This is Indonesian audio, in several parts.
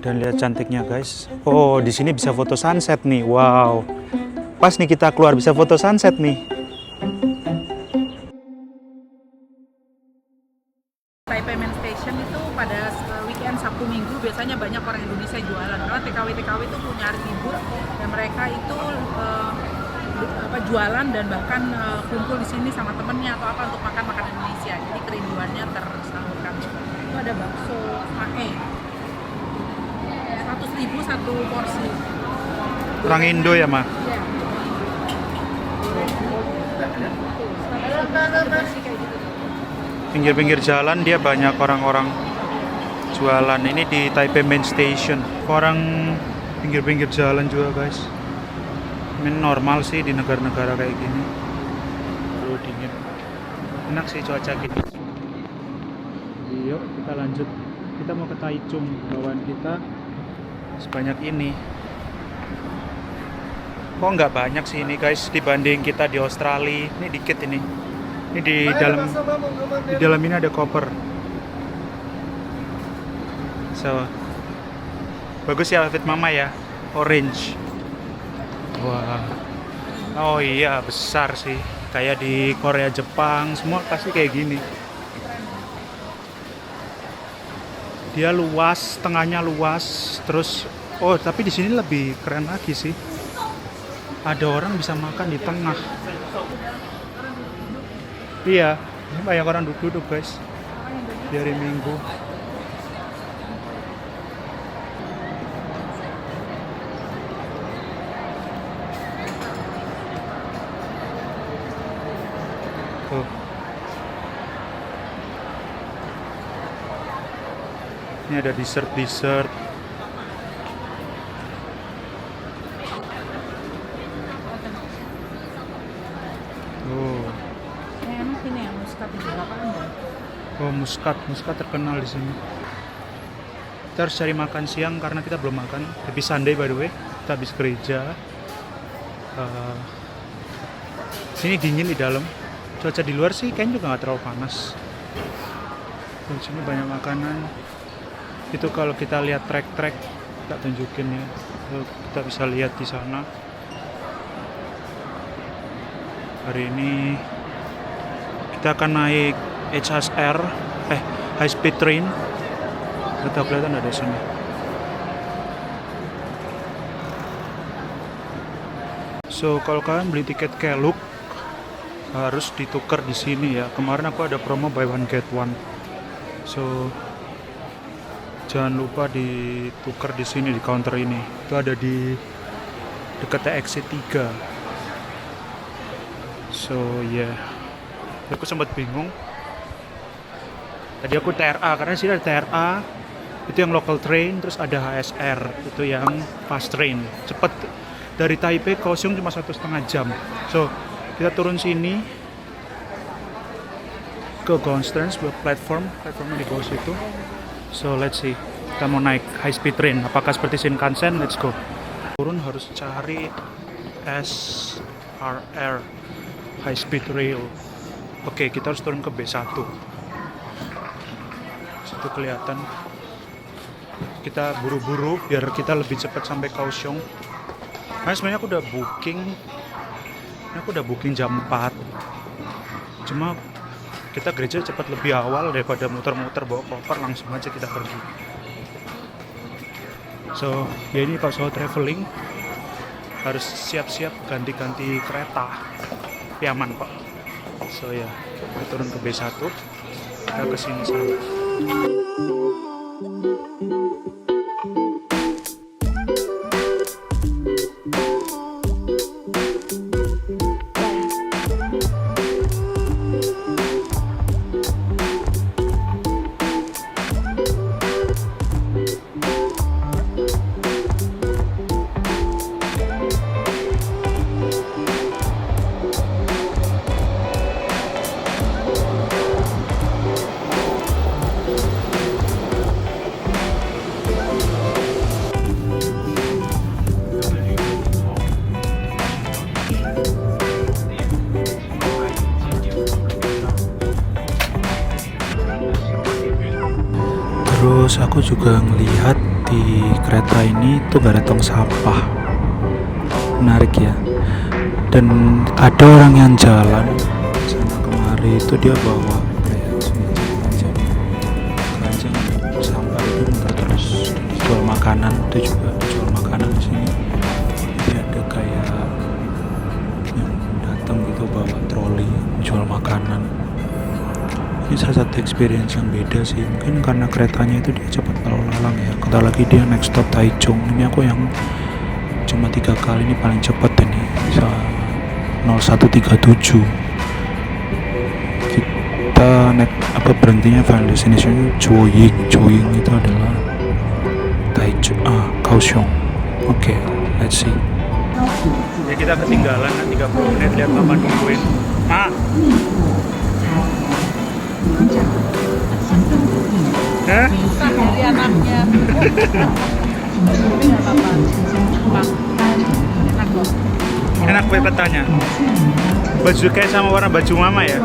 Dan lihat cantiknya guys. Oh, di sini bisa foto sunset nih. Wow. Pas nih kita keluar bisa foto sunset nih. Taipei Main Station itu pada weekend Sabtu Minggu biasanya banyak orang Indonesia jualan karena TKW itu punya hari libur dan mereka itu jualan dan bahkan kumpul di sini sama temennya atau apa untuk makan makanan Indonesia. Jadi kerinduannya tersalurkan. Itu ada bakso mae 100.000 satu porsi. Orang Indo ya, Ma? Iya. Pinggir-pinggir jalan dia banyak orang-orang jualan. Ini di Taipei Main Station. Orang pinggir-pinggir jalan juga guys. Ini normal sih di negara-negara kayak gini. Perlu dingin. Enak sih cuaca gini. Yuk kita lanjut. Kita mau ke Taichung. Bawaan kita sebanyak ini. Kok nggak banyak sih ini guys dibanding kita di Australia. Ini dikit ini. Ini di dalam ini ada koper. So, bagus ya outfit mama ya, orange. Wah, oh iya besar sih, kayak di Korea Jepang semua pasti kayak gini. Dia luas, tengahnya luas, terus oh tapi di sini lebih keren lagi sih. Ada orang bisa makan di tengah. Iya, ini banyak orang duduk guys di hari Minggu. Tuh. Ini ada dessert. Oh, muskat terkenal di sini. Kita harus cari makan siang karena kita belum makan. Happy Sunday by the way. Kita habis gereja. Sini dingin di dalam. Cuaca di luar sih kayaknya juga nggak terlalu panas. Di sini banyak makanan. Itu kalau kita lihat trek-trek, kita tunjukin ya. Kita bisa lihat di sana. Hari ini kita akan naik HSR, high speed train. Kita kelihatan ada sini. So kalau kalian beli tiket Klook harus ditukar di sini ya. Kemarin aku ada promo buy one get one. So jangan lupa ditukar di sini di counter ini. Itu ada di dekat exit 3. So yeah. Aku sempat bingung. Tadi aku TRA karena sini ada TRA itu yang local train, terus ada HSR itu yang fast train, cepet dari Taipei ke Kaohsiung cuma 1,5 jam. So kita turun sini ke Gongstrands buat platformnya di bawah situ. So let's see, kita mau naik high speed train, apakah seperti Shinkansen? Let's go. Turun harus cari SRR, high speed rail. Oke, kita harus turun ke B1. Situ kelihatan. Kita buru-buru biar kita lebih cepat sampai Kaohsiung. Nah, sebenarnya aku udah booking jam 4. Cuma kita gereja cepat lebih awal daripada muter-muter bawa koper, langsung aja kita pergi. So, ya ini kalau soal traveling harus siap-siap ganti-ganti kereta. Tapi aman kok. So ya, kita turun ke B1, kita kesini sana. Terus aku juga ngelihat di kereta ini tuh gak ada tong sampah. Menarik ya. Dan ada orang yang jalan sana kemari itu dia bawa kayak keranjang sampah itu, terus jual makanan, itu juga jual makanan di sini. Jadi ada kayak yang datang gitu bawa troli jual makanan. Ini salah satu experience yang beda sih, mungkin karena keretanya itu dia cepat lalu lalang ya. Kata lagi dia next stop Taichung. Ini aku yang cuma 3 kali, ini paling cepat ini, bisa 0137. Kita naik berhentinya final destination Chuoying itu adalah Kaohsiung. Oke, let's see. Ya kita ketinggalan 30 menit, lihat mama nungguin. Susah dari anaknya. Tapi nggak apa-apa. Enak kok. Enak petanya. Baju kayak sama warna baju mama ya.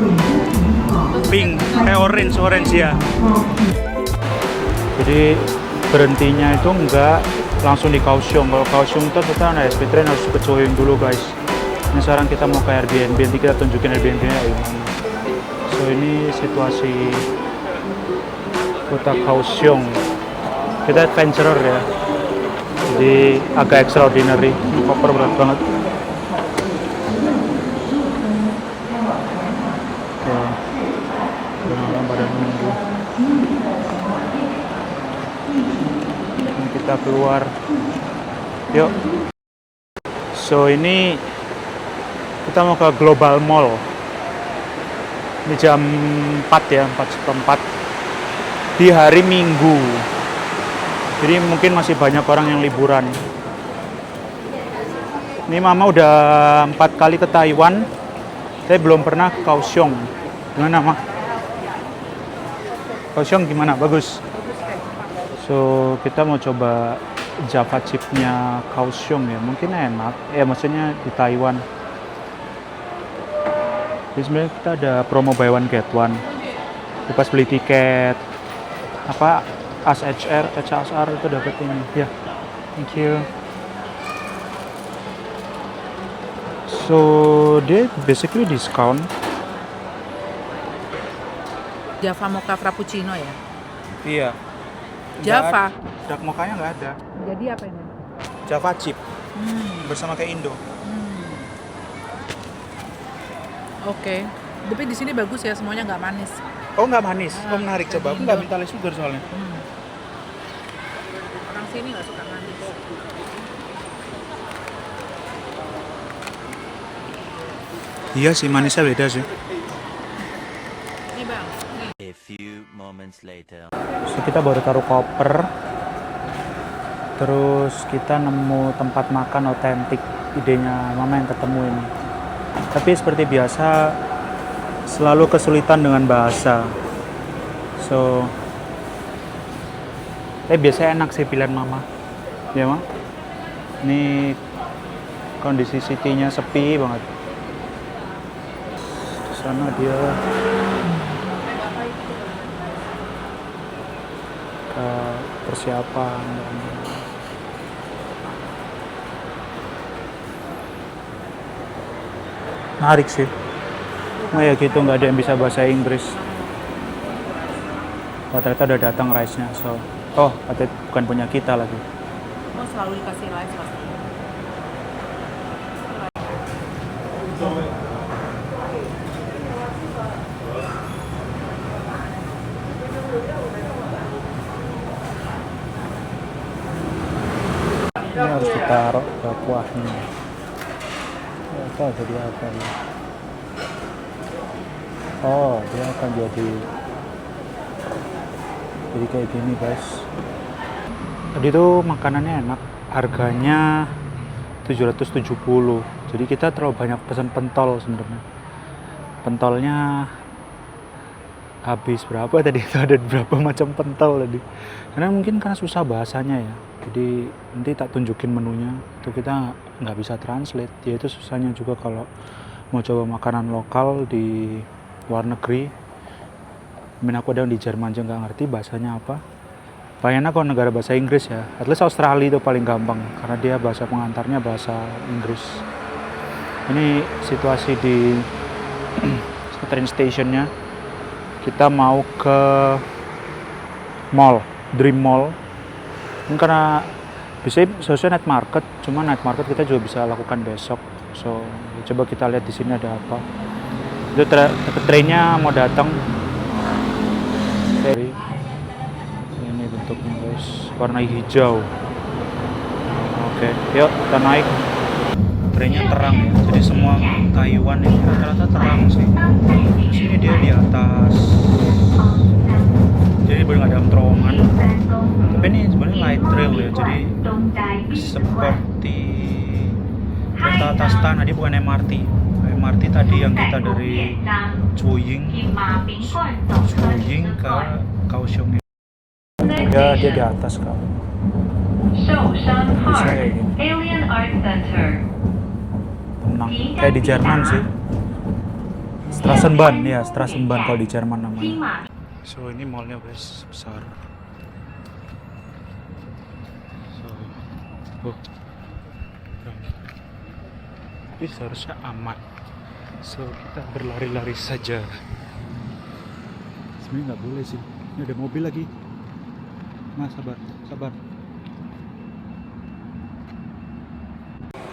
Pink, kayak orange ya. Jadi berhentinya itu enggak langsung di Kaohsiung. Kalau Kaohsiung itu kita naik SP train harus ke Chuoying dulu guys. Ini sekarang kita mau ke Airbnb, nanti kita tunjukin Airbnb-nya gimana. So ini situasi kota Kaohsiung. Kita adventurer ya. Jadi agak extraordinary. Koper berat banget. Orang pada nunggu. Ini kita keluar. Yuk. So ini kita mau ke Global Mall. Ini jam 4 ya, 4:04 di hari Minggu. Jadi mungkin masih banyak orang yang liburan. Ini mama udah 4 kali ke Taiwan, tapi belum pernah ke Kaohsiung. Gimana mah? Kaohsiung gimana? Bagus. So kita mau coba Java chipnya Kaohsiung ya, mungkin enak. Ya maksudnya di Taiwan. Jadi sebenarnya kita ada promo buy one get one. Pas beli tiket HSR itu dapat ini. Ya, thank you. So dia basically discount. Java Mocha Frappuccino ya? Iya. Java? Dark mocha-nya nggak ada. Jadi apa ini? Java chip. Bersama kayak Indo. Oke. Tapi di sini bagus ya, semuanya nggak manis. Oh nggak manis? Oh menarik, coba. Aku nggak minta less sugar soalnya. Orang sini nggak suka manis. Iya sih, manisnya beda sih. Ini bang. A few moments later. So kita baru taruh koper. Terus kita nemu tempat makan otentik. Idenya mama yang ketemu ini. Tapi seperti biasa selalu kesulitan dengan bahasa. So biasanya enak sih pilihan mama. Ya mah. Ini kondisi city-nya sepi banget. Di sana dia ke persiapan dan menarik sih. Nah ya gitu, nggak ada yang bisa bahasa Inggris. Oh ternyata udah datang rice-nya. So, katanya bukan punya kita lagi. Oh selalu dikasih rice pasti. Ini harus ditaruh ke kuahnya. Apa jadi apa ya? Oh, dia akan jadi kayak gini guys. Tadi tuh makanannya enak, harganya 770. Jadi kita terlalu banyak pesan pentol sebenarnya. Pentolnya habis berapa tadi? Itu ada berapa macam pentol tadi. Karena mungkin karena susah bahasanya ya. Jadi nanti tak tunjukin menunya. Itu kita nggak bisa translate. Ya itu susahnya juga kalau mau coba makanan lokal di luar negeri. Aku ada di Jerman juga nggak ngerti bahasanya apa. Bayangin kok negara bahasa Inggris ya. At least Australia itu paling gampang karena dia bahasa pengantarnya bahasa Inggris. Ini situasi di train stationnya. Kita mau ke mall, Dream Mall. Ini karena biasanya seharusnya night market, cuma night market kita juga bisa lakukan besok. So coba kita lihat di sini ada apa. Itu trainnya mau datang. Ini bentuknya guys, warna hijau. Oke, yuk kita naik. Trainnya terang ya, jadi semua Taiwan ini rata-rata terang sih. Di sini dia di atas, jadi benar ada terowongan. Tapi ini sebenarnya light rail ya, jadi seperti kereta atas tanah. Dia bukan MRT. MRT tadi yang kita dari Chuying ke Kaohsiung. Ya dia di atas kak. Bisa kayak gini. Tenang, kayak di Jerman sih. Straßenbahn ya, Straßenbahn kalau di Jerman namanya. So ini mallnya guys, besar. Tapi seharusnya aman. So kita berlari-lari saja. Sebenarnya nggak boleh sih. Ini ada mobil lagi. Nah sabar.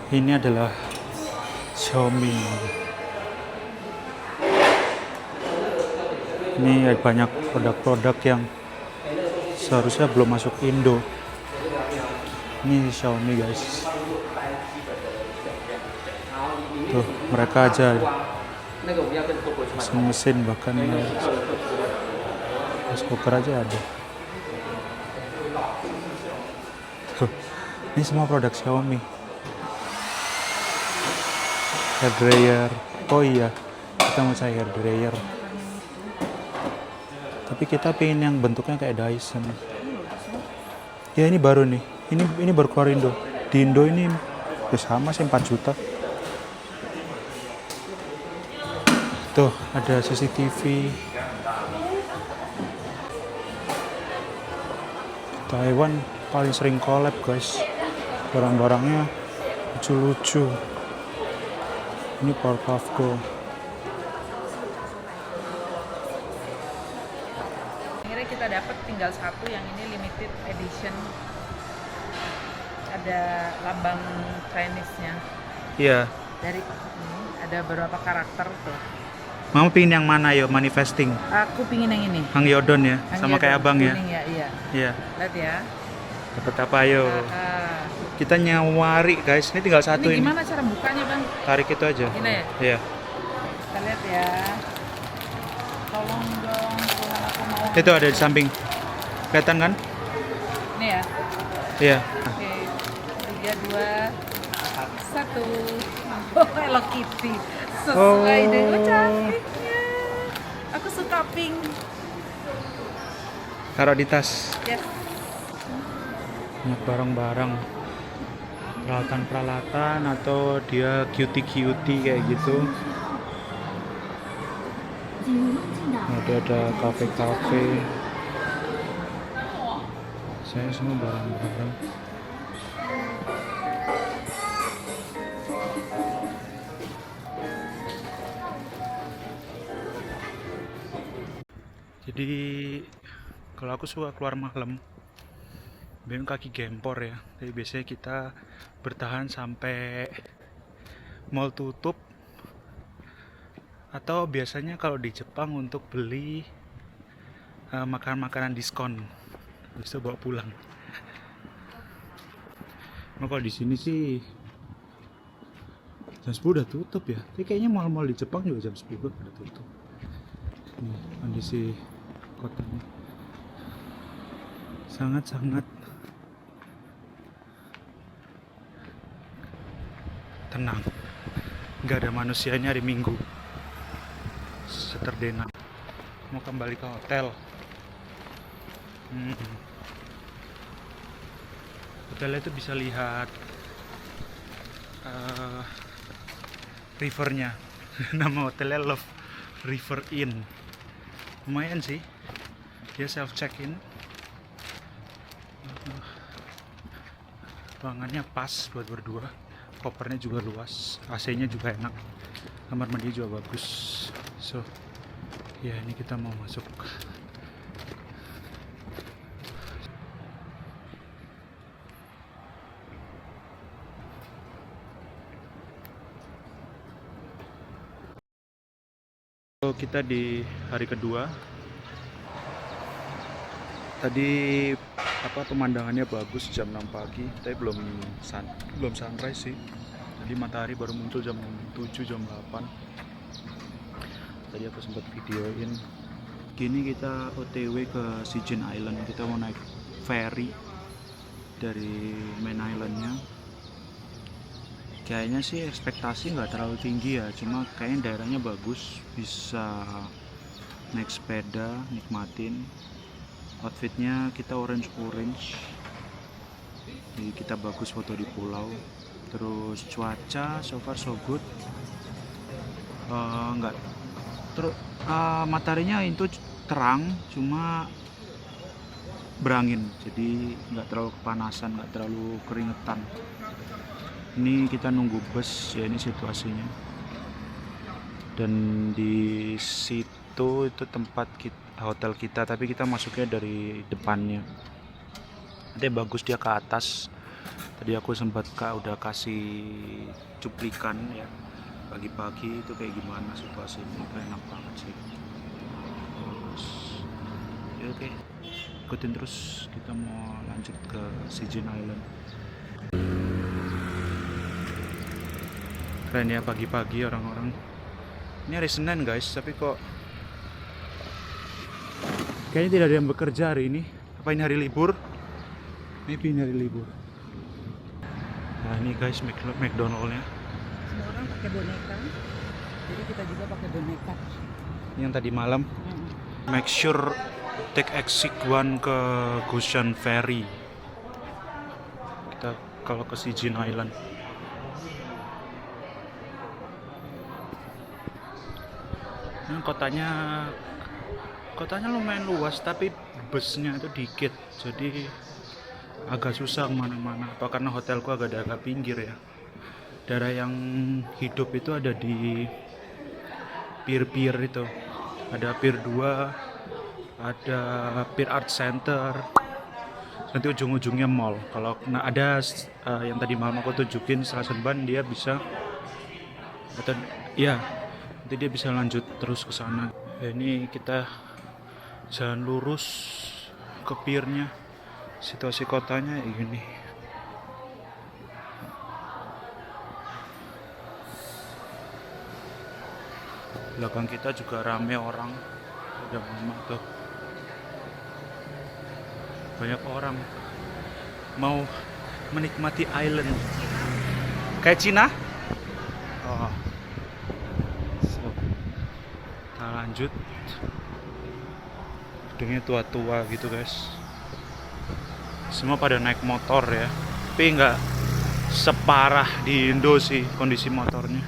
Ini adalah Xiaomi. Ini banyak produk-produk yang seharusnya belum masuk Indo. Ini Xiaomi guys. Tuh mereka aja mesin bahkan rice cooker aja ada. Tuh, ini semua produk Xiaomi. Hair dryer. Oh iya, kita mau cari hair dryer. Tapi kita pengen yang bentuknya kayak Dyson. Ya ini baru nih. Ini baru keluar Indo. Di Indo ini ya sama sih 4 juta. Tuh ada CCTV. Taiwan paling sering collab guys. Barang-barangnya lucu-lucu. Ini Powerpuff Go. Akhirnya kita dapat tinggal satu yang ini limited edition. Ada lambang Chinese-nya. Iya. Dari ini ada beberapa karakter tuh. Mama pingin yang mana yo manifesting? Aku pingin yang ini. Hang Yodon ya, Hang sama Yodon, kayak abang ya. kuning ya, iya. Iya. Lihat ya. Dapat apa yo? Ah. Kita nyawari guys. Ini tinggal satu Ini ini. gimana cara bukanya bang? Tarik itu aja. Ini ya? Iya. Kita lihat ya. Tolong dong, Tuhan aku mau. Itu ada di samping. Kelihatan kan? Ini ya. Iya. Oke. 3, 2, 1. Oh, Hello Kitty. Sesuai dengan cantiknya. Aku suka pink. Taruh di tas. Yes. Banyak barang-barang. Peralatan-peralatan atau dia cutie-cutie kayak gitu. Ada kafe-kafe. Saya semua barang-barang. Jadi kalau aku suka keluar malam, memang kaki gempor ya. Jadi biasanya kita bertahan sampai mall tutup, atau biasanya kalau di Jepang untuk beli makanan-makanan diskon, bisa bawa pulang. Nah, kalau di sini sih jam 10 udah tutup ya. Tapi kayaknya mall-mall di Jepang juga jam 10 udah tutup. Nih kondisi kotanya sangat-sangat tenang, nggak ada manusianya hari Minggu. Saturday night. Mau kembali ke hotel. Hotelnya itu bisa lihat rivernya. Nama hotelnya Love River Inn. Lumayan sih. Dia self check in. Ruangannya pas buat berdua, kopernya juga luas, AC-nya juga enak, kamar mandi juga bagus. So ya, ini kita mau masuk. So, kita di hari kedua. Tadi pemandangannya bagus jam 6 pagi, tapi belum sunrise sih. Jadi matahari baru muncul jam 7 jam 8. Tadi aku sempat videoin. Kini kita OTW ke Sijin Island. Kita mau naik ferry dari main islandnya. Kayaknya sih ekspektasi nggak terlalu tinggi ya, cuma kayaknya daerahnya bagus, bisa naik sepeda, nikmatin. Outfitnya kita orange, jadi kita bagus foto di pulau. Terus cuaca so far so good. Mataharinya itu terang, cuma berangin, jadi nggak terlalu kepanasan, nggak terlalu keringetan. Ini kita nunggu bus ya, ini situasinya. Dan di situ itu tempat hotel kita, tapi kita masuknya dari depannya. Nanti bagus dia ke atas. Tadi aku sempat udah kasih cuplikan ya, pagi-pagi itu kayak gimana situasinya. Itu enak banget sih. Terus ya oke, ikutin terus, kita mau lanjut ke Sijin Island. Keren ya pagi-pagi orang-orang. Ini hari Senin guys, tapi kok kayaknya tidak ada yang bekerja hari ini. Apa ini hari libur? Maybe ini hari libur. Nah ini guys McDonald-nya. Semua orang pakai boneka, jadi kita juga pakai boneka. Yang tadi malam. Make sure take exit 1 ke Goshen Ferry. Kita kalau ke Sijin Island. Nah, kotanya lumayan luas, tapi busnya itu dikit, jadi agak susah kemana-mana. Apa karena hotelku agak pinggir ya. Daerah yang hidup itu ada di pier-pier itu. Ada pier 2, ada pier art center, nanti ujung-ujungnya mall. Kalau ada yang tadi malam aku tunjukin stasiun Ban, dia bisa atau ya nanti dia bisa lanjut terus ke sana. Ya, ini kita jalan lurus ke piernya. Situasi kotanya ya gini. Belakang kita juga rame orang. Udah mama tuh. Banyak orang mau menikmati island. Kayak Cina? Oh. Lanjut, gedungnya tua-tua gitu guys, semua pada naik motor ya, tapi nggak separah di Indo sih kondisi motornya.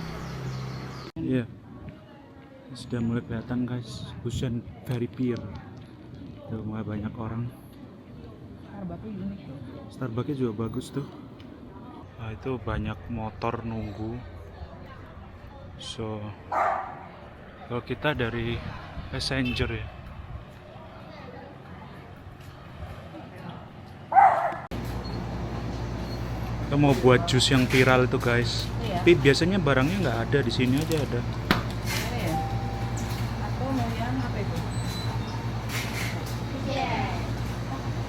Iya, sudah mulai kelihatan guys, Goshen Ferry Pier, udah mulai banyak orang. Starbucksnya juga bagus tuh. Nah, itu banyak motor nunggu. So kalau kita dari passenger ya. Kita mau buat jus yang viral itu guys. Iya. Tapi biasanya barangnya nggak ada, di sini aja ada. Ini ya. Atau mau yang apa itu?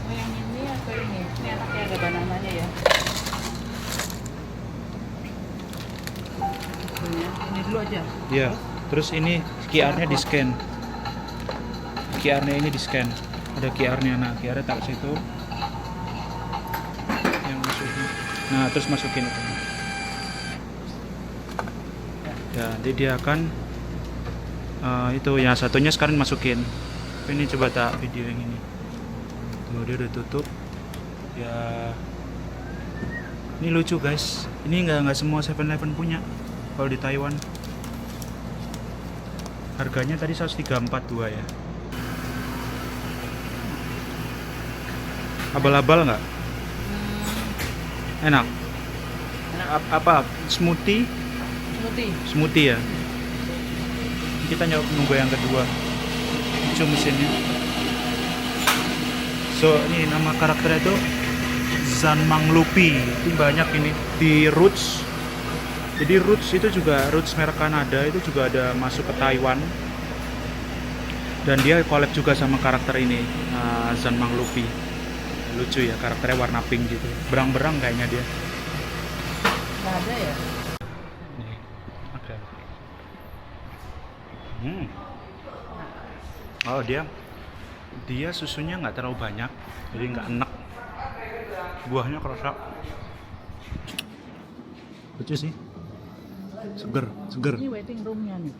Mau yang ini atau ini? Ini anaknya ada banananya ya. Ini dulu aja. Iya. Terus ini QR-nya di scan. QR-nya ini di scan. Ada QR-nya. Nah, QR-nya taruh situ. Yang masukin. Nah, terus masukin itu. Ya, nanti dia akan itu yang satunya sekarang masukin. Tapi ini coba tak video yang ini. Tuh, dia udah tutup. Ya. Ini lucu guys. Ini nggak semua 7-Eleven punya. Kalau di Taiwan. Harganya tadi 134.2 ya. Abal-abal nggak? Enak. Apa? Smoothie? Smoothie ya. Kita nunggu yang kedua. Lucu mesinnya. So, ini nama karakternya itu Zanmang Lupi. Itu banyak ini di Roots. Jadi Roots itu juga Roots merek Kanada, itu juga ada masuk ke Taiwan. Dan dia collab juga sama karakter ini, Zanmang Lupi. Lucu ya, karakternya warna pink gitu. Berang-berang kayaknya dia. Nggak ada ya? Nih, ada. Oh, dia susunya nggak terlalu banyak, jadi nggak enak. Buahnya kerasa. Lucu sih. Seger. Ini waiting roomnya nih.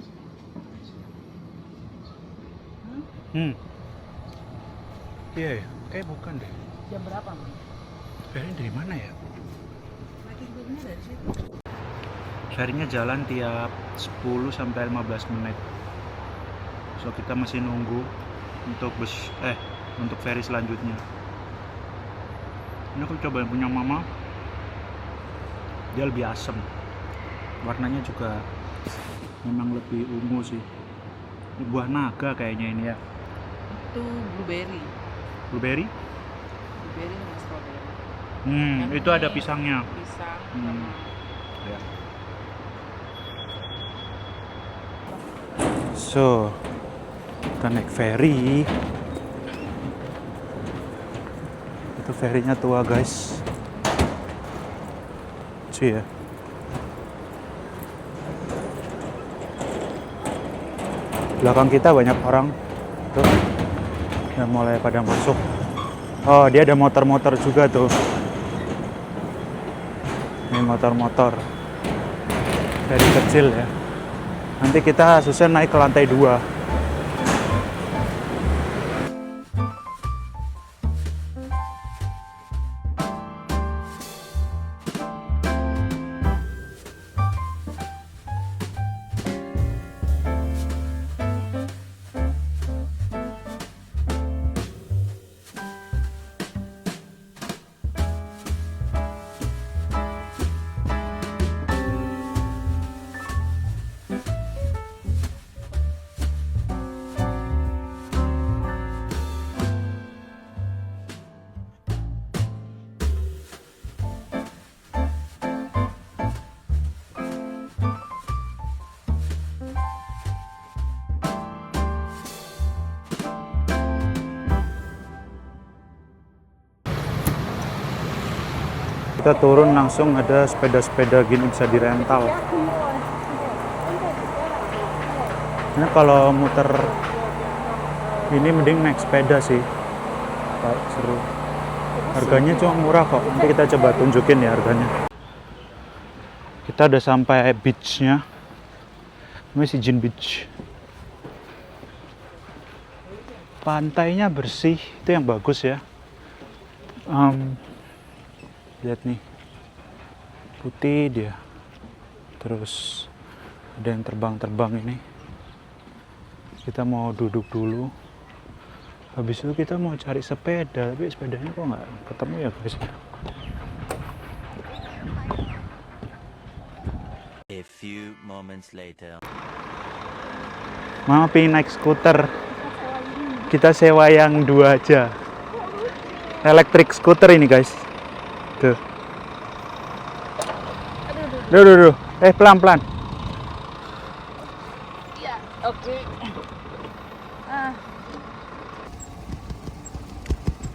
Iya ya, kayak bukan deh. Jam berapa, Mang? Ferry dari mana ya? Waiting roomnya dari situ. Ferrynya jalan tiap 10 sampai 15 menit. So kita masih nunggu untuk untuk ferry selanjutnya. Ini aku coba yang punya mama. Dia lebih asem. Warnanya juga memang lebih ungu sih. Ini buah naga kayaknya ini ya. Itu blueberry. Blueberry? Blueberry sama strawberry. Yang Itu ini ada pisangnya. Pisang Hmm. sama Ya. So, kita naik ferry. Itu ferrynya tua guys. Lucu ya. Belakang kita banyak orang. Tuh. Udah mulai pada masuk. Oh, dia ada motor-motor juga tuh. Ini motor-motor. Ferry kecil ya. Nanti kita susah naik ke lantai 2. Kita turun langsung ada sepeda-sepeda gini bisa dirental. Ini kalau muter ini mending naik sepeda sih. Pak, seru. Harganya cuma murah kok. Nanti kita coba tunjukin ya harganya. Kita udah sampai beach-nya. Ini Sijin Beach. Pantainya bersih, itu yang bagus ya. Lihat nih, putih dia. Terus ada yang terbang-terbang ini. Kita mau duduk dulu. Habis itu kita mau cari sepeda, tapi sepedanya kok nggak ketemu ya guys. A few moments later. Mama pengen naik skuter. Kita sewa yang 2 aja. Electric scooter ini guys. Tuh. Duh. Pelan-pelan. Iya, oke.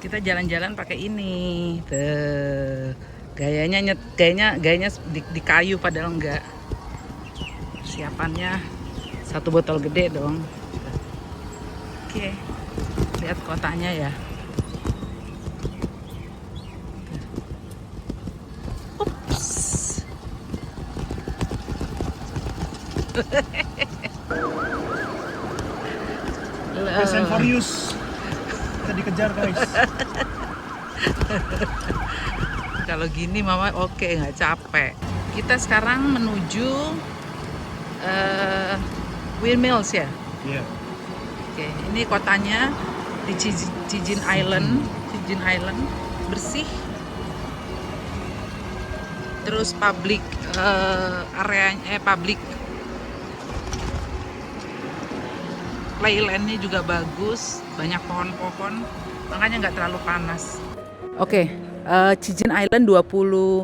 Kita jalan-jalan pakai ini. Tuh. Gayanya di kayu padahal enggak. Persiapannya 1 botol gede dong. Oke. Lihat kotanya ya. Fast and Furious. Kita dikejar guys. Kalau gini mama oke, nggak capek. Kita sekarang menuju Windmills ya. Iya. Oke, ini kotanya di Sijin Island. Sijin Island bersih. Terus public area public playlandnya juga bagus, banyak pohon-pohon, makanya nggak terlalu panas. Oke, Chichen Island 20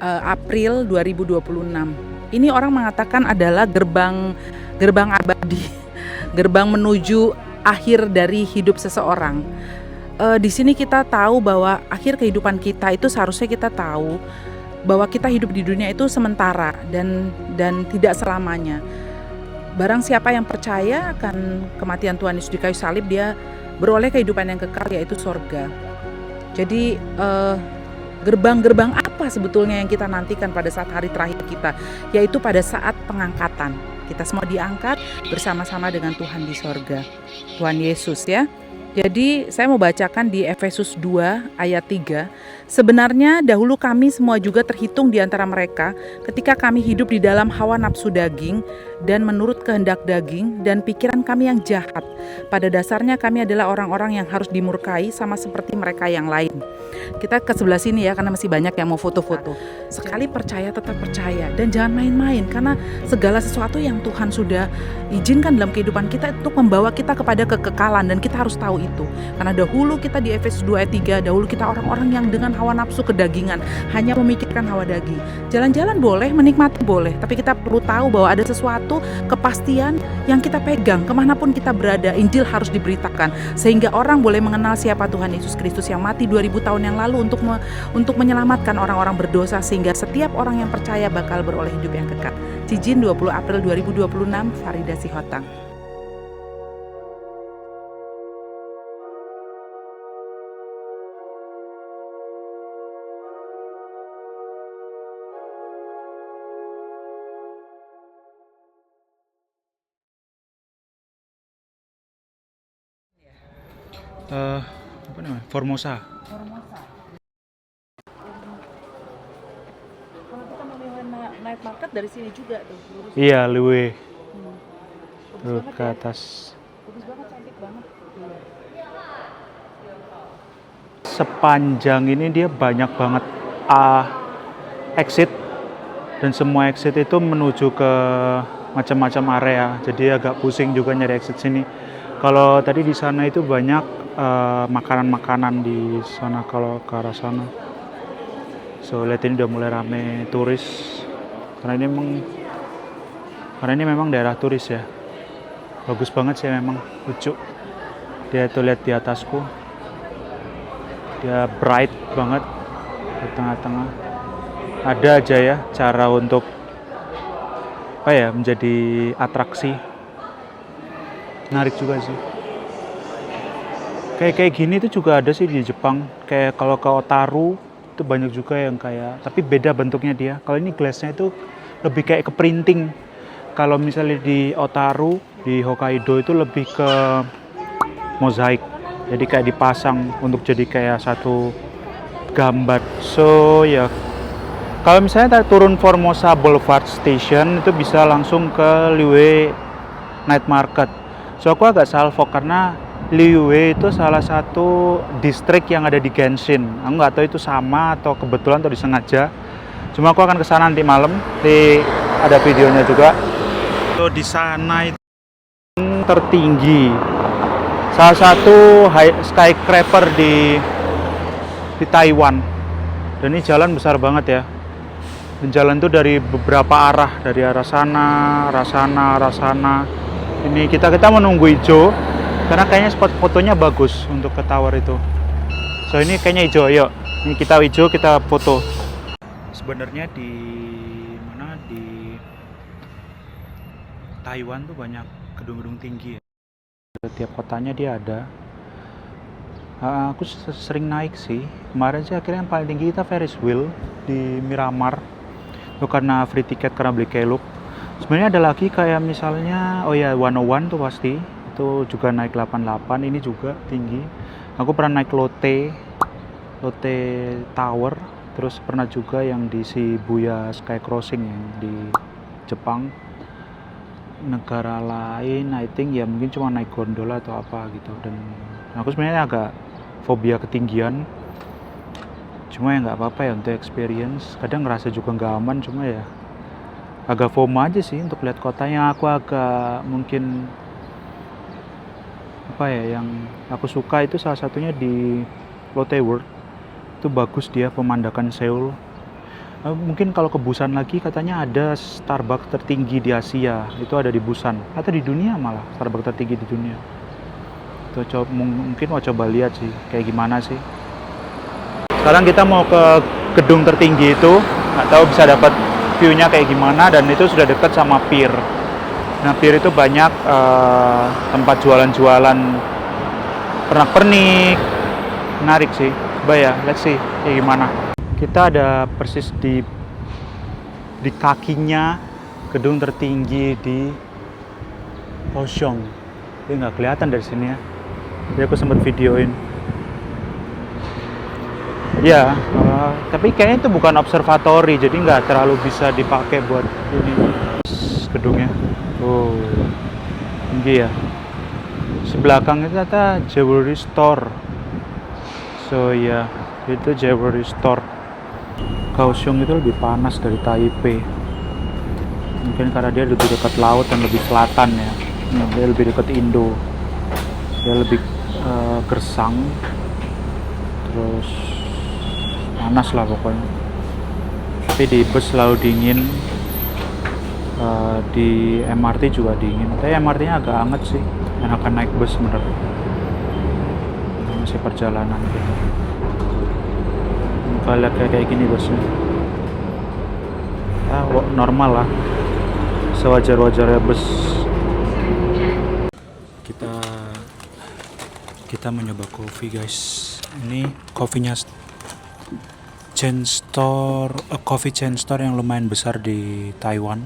April 2026. Ini orang mengatakan adalah gerbang abadi, gerbang menuju akhir dari hidup seseorang. Di sini kita tahu bahwa akhir kehidupan kita itu seharusnya kita tahu bahwa kita hidup di dunia itu sementara dan tidak selamanya. Barang siapa yang percaya akan kematian Tuhan Yesus di kayu salib, dia beroleh kehidupan yang kekal, yaitu sorga. Jadi gerbang-gerbang apa sebetulnya yang kita nantikan pada saat hari terakhir kita, yaitu pada saat pengangkatan. Kita semua diangkat bersama-sama dengan Tuhan di sorga, Tuhan Yesus ya. Jadi saya mau bacakan di Efesus 2 ayat 3. Sebenarnya dahulu kami semua juga terhitung di antara mereka ketika kami hidup di dalam hawa nafsu daging dan menurut kehendak daging dan pikiran kami yang jahat. Pada dasarnya kami adalah orang-orang yang harus dimurkai sama seperti mereka yang lain. Kita ke sebelah sini ya, karena masih banyak yang mau foto-foto. Sekali percaya tetap percaya dan jangan main-main, karena segala sesuatu yang Tuhan sudah izinkan dalam kehidupan kita untuk membawa kita kepada kekekalan, dan kita harus tahu itu. Karena dahulu kita di Efesus 2 ayat 3, dahulu kita orang-orang yang dengan hawa nafsu kedagingan, hanya memikirkan hawa daging. Jalan-jalan boleh, menikmati boleh, tapi kita perlu tahu bahwa ada sesuatu kepastian yang kita pegang kemanapun kita berada. Injil harus diberitakan sehingga orang boleh mengenal siapa Tuhan Yesus Kristus yang mati 2000 tahun yang lalu untuk menyelamatkan orang-orang berdosa, sehingga setiap orang yang percaya bakal beroleh hidup yang kekal. Cincin 20 April 2026, Farida Sihotang. Apa namanya? Formosa. Kalau kita mau lewat night market dari sini juga tuh, lurus. Iya, Liwe. Tuh Bagus ke banget ya. atas. Bagus banget, cantik banget. Sepanjang ini dia banyak banget exit, dan semua exit itu menuju ke macam-macam area. Jadi agak pusing juga nyari exit sini. Kalau tadi di sana itu banyak makanan-makanan di sana kalau ke arah sana. So lihat ini udah mulai rame turis karena ini memang daerah turis ya. Bagus banget sih, memang lucu. Dia tuh lihat di atasku, dia bright banget di tengah-tengah. Ada aja ya cara untuk menjadi atraksi. Menarik juga sih. Kayak gini tuh juga ada sih di Jepang. Kayak kalau ke Otaru itu banyak juga yang kayak, tapi beda bentuknya dia. Kalau ini glassnya itu lebih kayak ke printing. Kalau misalnya di Otaru, di Hokkaido itu lebih ke mozaik. Jadi kayak dipasang untuk jadi kayak satu gambar. So ya, kalau misalnya turun Formosa Boulevard Station itu bisa langsung ke Liyue Night Market. So aku agak salfok karena Liyue itu salah satu distrik yang ada di Genshin. Aku nggak tahu itu sama atau kebetulan atau disengaja. Cuma aku akan ke sana nanti malam. Ada videonya juga. So di sana itu tertinggi, salah satu skyscraper di Taiwan. Dan ini jalan besar banget ya. Dan jalan tuh dari beberapa arah, dari arah sana, arah sana, arah sana. Ini kita menunggu hijau. Karena kayaknya spot fotonya bagus untuk ke tower itu. So ini kayaknya hijau, yuk. Ini kita hijau, kita foto. Sebenarnya di Taiwan tuh banyak gedung-gedung tinggi ya. Setiap kotanya dia ada. Aku sering naik sih. Kemarin sih akhirnya yang paling tinggi kita Ferris wheel di Miramar. Itu karena free ticket, karena beli Klook. Sebenarnya ada lagi kayak misalnya 101 tuh pasti. Itu juga naik 88, ini juga tinggi. Aku pernah naik Lotte Tower, terus pernah juga yang di Shibuya Sky Crossing yang di Jepang. Negara lain I think ya mungkin cuma naik gondola atau apa gitu. Dan aku sebenarnya agak fobia ketinggian. Cuma ya nggak apa-apa ya untuk experience. Kadang ngerasa juga nggak aman, cuma ya agak FOMO aja sih untuk lihat kotanya. Aku agak mungkin apa ya, yang aku suka itu salah satunya di Lotte World. Itu bagus dia pemandangan Seoul. Mungkin kalau ke Busan lagi katanya ada Starbucks tertinggi di Asia, itu ada di Busan atau di dunia, malah Starbucks tertinggi di dunia. Itu mungkin mau coba lihat sih kayak gimana sih. Sekarang kita mau ke gedung tertinggi itu, nggak tahu bisa dapat view-nya kayak gimana, dan itu sudah dekat sama pier. Nah, pier itu banyak tempat jualan-jualan pernak-pernik, menarik sih. Coba ya, let's see kayak gimana. Kita ada persis di kakinya gedung tertinggi di Kaohsiung. Ini nggak kelihatan dari sini ya. Jadi aku sempat videoin. Ya, tapi kayaknya itu bukan observatory, jadi nggak terlalu bisa dipakai buat ini gedungnya. Oh, tinggi ya. Sebelakang itu ternyata jewelry store. So ya, itu jewelry store. Kaohsiung itu lebih panas dari Taipei. Mungkin karena dia lebih dekat laut dan lebih selatan ya. Dia lebih dekat Indo. Dia lebih gersang. Terus panas lah pokoknya. Tapi di bus selalu dingin. Di MRT juga dingin. Tapi MRT-nya agak hangat sih. Enakan naik bus bener. Masih perjalanan gitu. Lihat kayak gini busnya. Normal lah, sewajar-wajarnya bus. Kita mencoba kopi guys. Ini kopinya coffee chain store yang lumayan besar di Taiwan.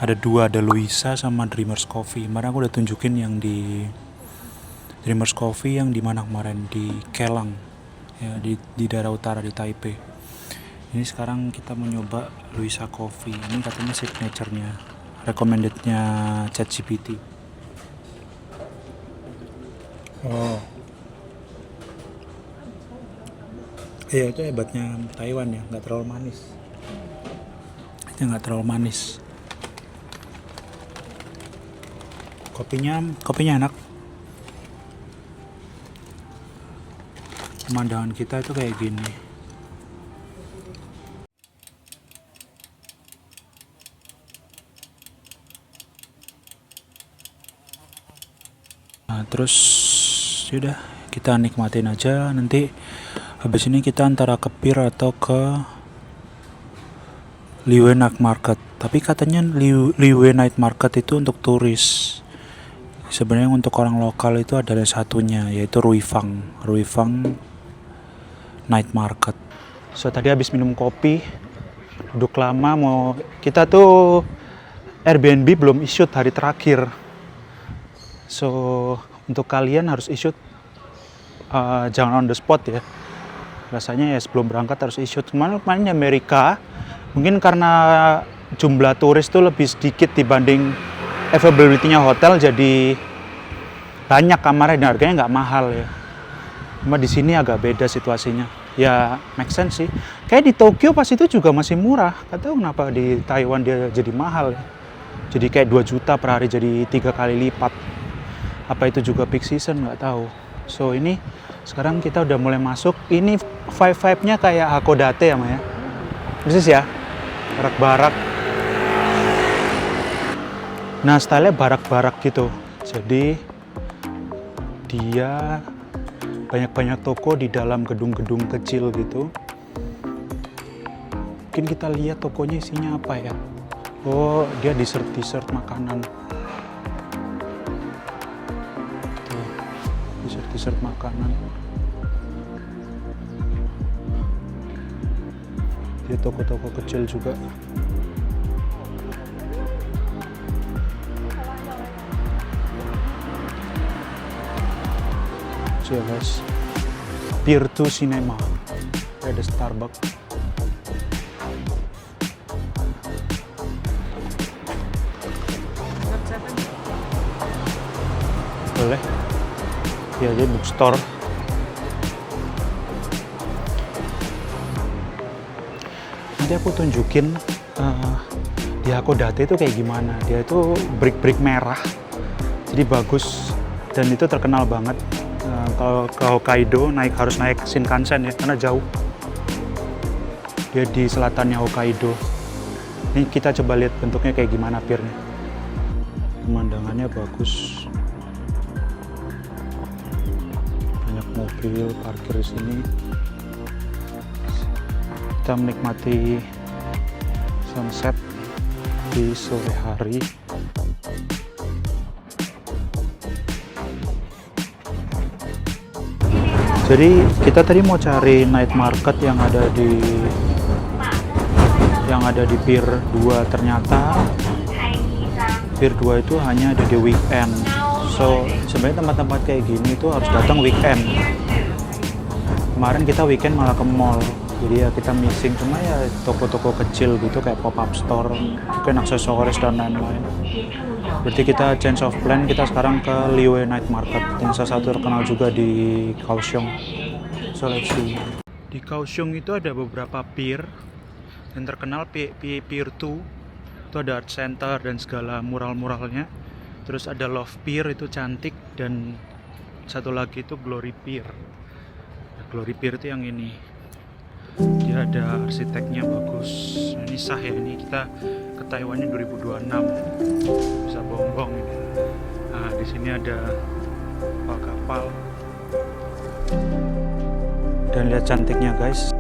Ada dua, ada Louisa sama Dreamers Coffee. Kemarin aku udah tunjukin yang di Dreamers Coffee yang di mana kemarin, di Kelang ya, di daerah utara di Taipei. Ini sekarang kita mau nyoba Louisa Coffee. Ini katanya signature-nya, recommended-nya ChatGPT. Oh, iya, itu hebatnya Taiwan ya, nggak terlalu manis. Itu nggak terlalu manis. Kopinya enak. Pemandangan kita itu kayak gini. Nah, terus yaudah kita nikmatin aja. Nanti habis ini kita antara ke pier atau ke Liwe Night Market. Tapi katanya Liwe Night Market itu untuk turis. Sebenarnya untuk orang lokal itu ada satunya, yaitu Ruifang Night Market. So tadi habis minum kopi, duduk lama, kita tuh Airbnb belum issued hari terakhir. So untuk kalian harus issued, jangan on the spot ya. Rasanya ya sebelum berangkat harus issued. Kemarin di Amerika, mungkin karena jumlah turis tuh lebih sedikit dibanding availability-nya hotel, jadi banyak kamarnya dan harganya nggak mahal ya. Cuma di sini agak beda situasinya. Ya make sense sih. Kayak di Tokyo pas itu juga masih murah. Gak tahu kenapa di Taiwan dia jadi mahal ya. Jadi kayak 2 juta per hari jadi 3 kali lipat. Apa itu juga peak season nggak tahu. So ini sekarang kita udah mulai masuk. Ini vibe-nya kayak Hakodate ya Maya. Persis ya. Barak-barak. Nah stylenya barak-barak gitu. Jadi dia banyak-banyak toko di dalam gedung-gedung kecil gitu. Mungkin kita lihat tokonya isinya apa ya. Oh, dia dessert makanan. Tuh, dessert makanan. Dia toko-toko kecil juga. Ya guys, Pier 2 Cinema, ada Starbucks. Boleh ya, jadi bookstore. nanti aku tunjukin di Hakodate itu kayak gimana. Dia itu brick-brick merah, jadi bagus dan itu terkenal banget. Kalau ke Hokkaido harus naik Shinkansen ya, karena jauh. Dia di selatannya Hokkaido. Ini kita coba lihat bentuknya kayak gimana pirnya. Pemandangannya bagus. Banyak mobil parkir di sini. Kita menikmati sunset di sore hari. Jadi kita tadi mau cari night market yang ada di Pier 2, ternyata Pier 2 itu hanya ada di weekend. So sebenarnya tempat-tempat kayak gini itu harus datang weekend. Kemarin kita weekend malah ke mall, jadi ya kita missing. Cuma ya toko-toko kecil gitu kayak pop-up store, mungkin aksesoris dan lain-lain. Berarti kita change of plan, kita sekarang ke Liyue Night Market yang salah satu terkenal juga di Kaohsiung. So let's see. Di Kaohsiung itu ada beberapa pier yang terkenal. Pier 2 itu ada art center dan segala mural-muralnya. Terus ada Love Pier, itu cantik, dan satu lagi itu Glory Pier. Glory Pier itu yang ini, dia ada arsiteknya bagus. Nah, ini sah ya, ini kita ke Taiwannya 2026, bisa bohong-bohong ini. Nah di sini ada kapal dan lihat cantiknya guys.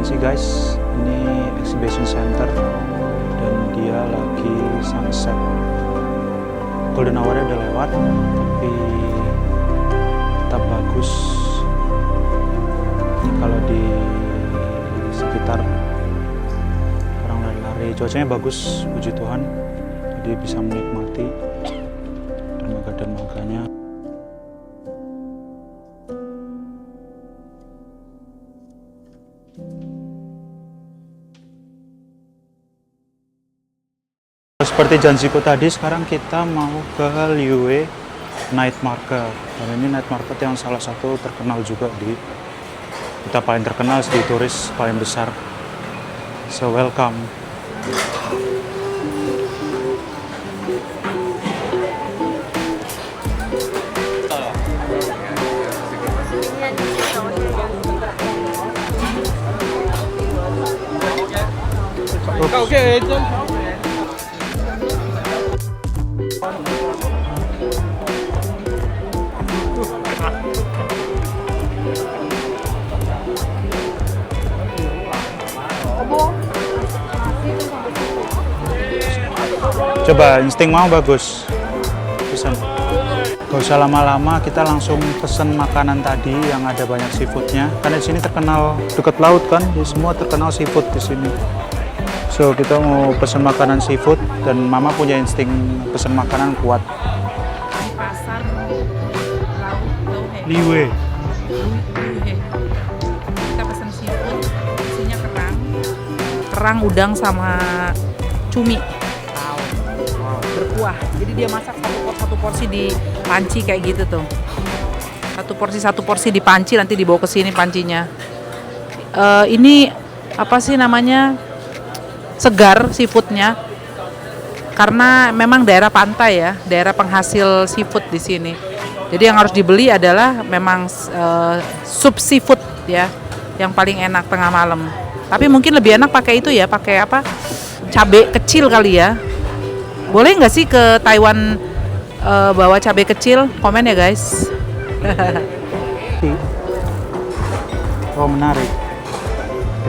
Sih guys, ini exhibition center dan dia lagi sunset. Golden hour-nya udah lewat, tapi tetap bagus. Ini kalau di sekitar orang lari-lari, cuacanya bagus, puji Tuhan, jadi bisa menikmati dermaga-dermaganya. Seperti janjiku tadi, sekarang kita mau ke Liyue Night Market. Dan ini Night Market yang salah satu terkenal juga kita paling terkenal di turis paling besar. So welcome. Oke. Coba insting mau bagus. Pesan. Gak usah lama-lama, kita langsung pesen makanan tadi yang ada banyak seafoodnya. Karena di sini terkenal dekat laut kan, jadi semua terkenal seafood di sini. So kita mau pesen makanan seafood dan Mama punya insting pesen makanan kuat. Pasar laut Liyue. Kita pesen seafood, isinya kerang, udang sama cumi. Berkuah. Jadi dia masak satu porsi di panci kayak gitu tuh. Satu porsi di panci, nanti dibawa ke sini pancinya. Ini apa sih namanya? Segar seafoodnya. Karena memang daerah pantai ya, daerah penghasil seafood di sini. Jadi yang harus dibeli adalah memang sup seafood ya, yang paling enak tengah malam. Tapi mungkin lebih enak pakai itu ya, pakai apa? Cabai kecil kali ya. Boleh nggak sih ke Taiwan bawa cabai kecil? Komen ya guys. Oh menarik.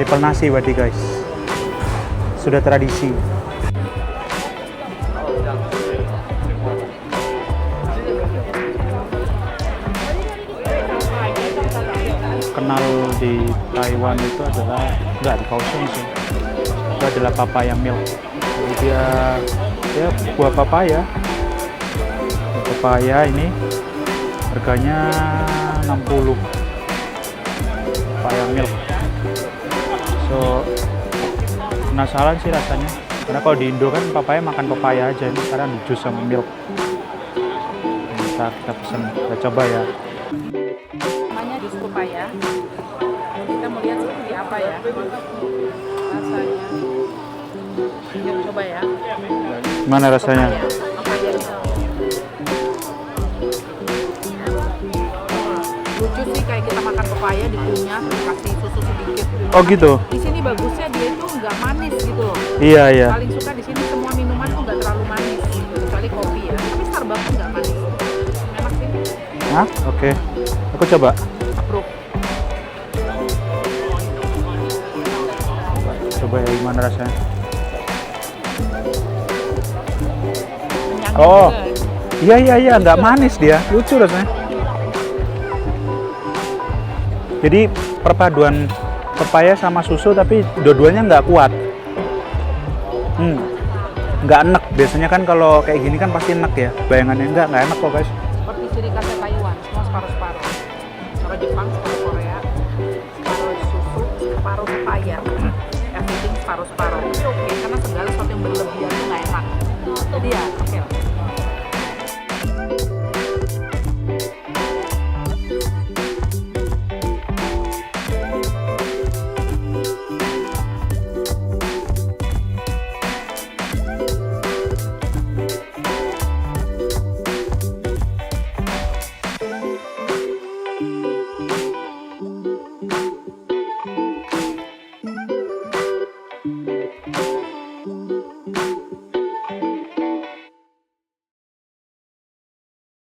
Triple nasi berarti guys. Sudah tradisi. Kenal di Taiwan itu adalah, enggak di Kaohsiung sih, itu adalah papaya milk. Jadi dia buah papaya ini harganya 60 papaya milk. So penasaran sih rasanya. Karena kalau di Indo kan papaya makan papaya aja, ini sekarang di jus sama milk. Kita pesen, kita coba ya. Namanya jus pepaya. Kita mau lihat seperti apa ya rasanya. Yuk coba ya. Gimana rasanya? Papayanya. Lucu sih, kayak kita makan papaya dikunyah terus kasih susu sedikit. Oh gitu? Di sini bagusnya dia itu nggak manis gitu loh. Iya, iya. Paling suka di sini semua minuman tuh nggak terlalu manis, kecuali kopi ya. Tapi Starbucks nggak manis. Enak sih. Hah? Oke. Aku coba. Approve. Coba ya gimana rasanya. Kenyang Oh. juga. Iya, nggak manis dia. Lucu rasanya. Jadi perpaduan pepaya sama susu tapi dua-duanya nggak kuat. Nggak enek. Biasanya kan kalau kayak gini kan pasti enek ya. Bayangannya nggak enek kok guys. Seperti ciri khasnya Taiwan, semua separuh-separuh. Separuh Jepang, separuh Korea, separuh susu, separuh pepaya. Everything separuh-separuh. Tapi oke, karena segala sesuatu yang berlebihan itu nggak enak. Jadi ya, oke lah.